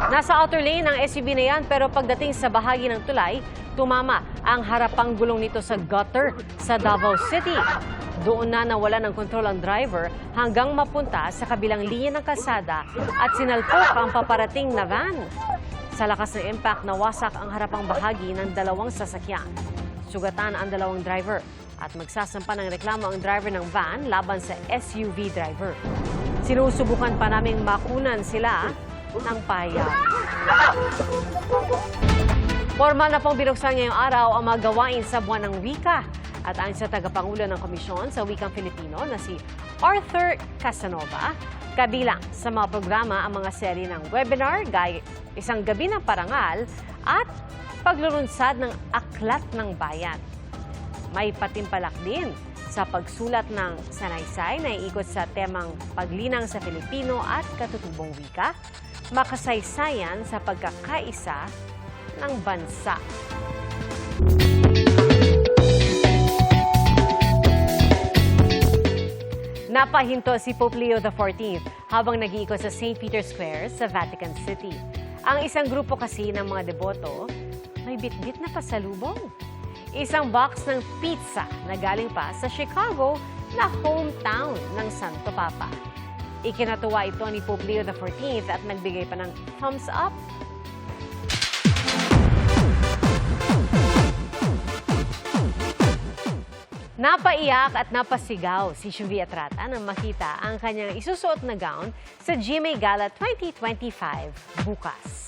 Nasa outer lane ng SUV na yan pero pagdating sa bahagi ng tulay, tumama ang harapang gulong nito sa gutter sa Davao City. Doon na nawala ng kontrol ang driver hanggang mapunta sa kabilang linya ng kalsada at sinalpok ang paparating na van. Sa lakas ng impact, nawasak ang harapang bahagi ng dalawang sasakyan. Sugatan ang dalawang driver at magsasampa ng reklamo ang driver ng van laban sa SUV driver. Sinusubukan pa naming makunan sila ng pahayag. Formal na pong binuksan ngayong araw ang mga gawain sa buwan ng wika. At ayon sa tagapangulo ng Komisyon sa Wikang Filipino na si Arthur Casanova, kabilang sa mga programa ang mga serye ng webinar, gaya isang gabi ng parangal at paglulunsad ng Aklat ng Bayan. May patimpalak din sa pagsulat ng sanaysay na iikot sa temang paglinang sa Filipino at katutubong wika, makasaysayan sa pagkakaisa ng bansa. Napahinto si Pope Leo XIV habang nag-iikot sa St. Peter's Square sa Vatican City. Ang isang grupo kasi ng mga deboto may bitbit na pasalubong. Isang box ng pizza na galing pa sa Chicago na hometown ng Santo Papa. Ikinatuwa ito ni Pope Leo XIV at nagbigay pa ng thumbs up. Napaiyak at napasigaw si Shuvi Atrata nang makita ang kanyang isusuot na gown sa GMA Gala 2025 bukas.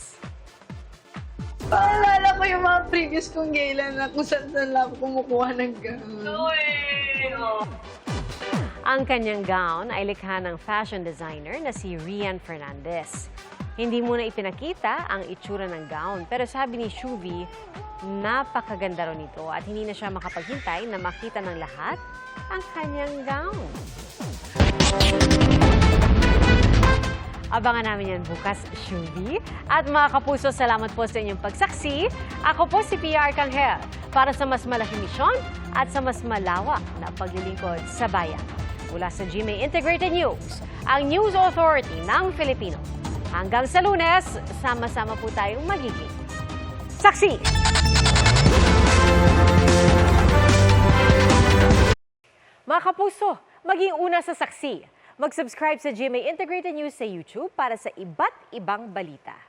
Paalala ko yung mga previous kong gala na kung saan lang ako kumukuha ng gown. Ang kanyang gown ay likha ng fashion designer na si Rian Fernandez. Hindi muna ipinakita ang itsura ng gown pero sabi ni Shuvi, napakaganda raw nito at hindi na siya makapaghintay na makita ng lahat ang kanyang gown. Abangan namin yan bukas, Shuvi. At mga kapuso, salamat po sa inyong pagsaksi. Ako po si PR Kanghel para sa mas malaking misyon at sa mas malawak na paglilingkod sa bayan. Mula sa GMA Integrated News, ang News Authority ng Filipino. Hanggang sa Lunes, sama-sama po tayong magiging saksi! Mga kapuso, maging una sa saksi. Mag-subscribe sa GMA Integrated News sa YouTube para sa iba't ibang balita.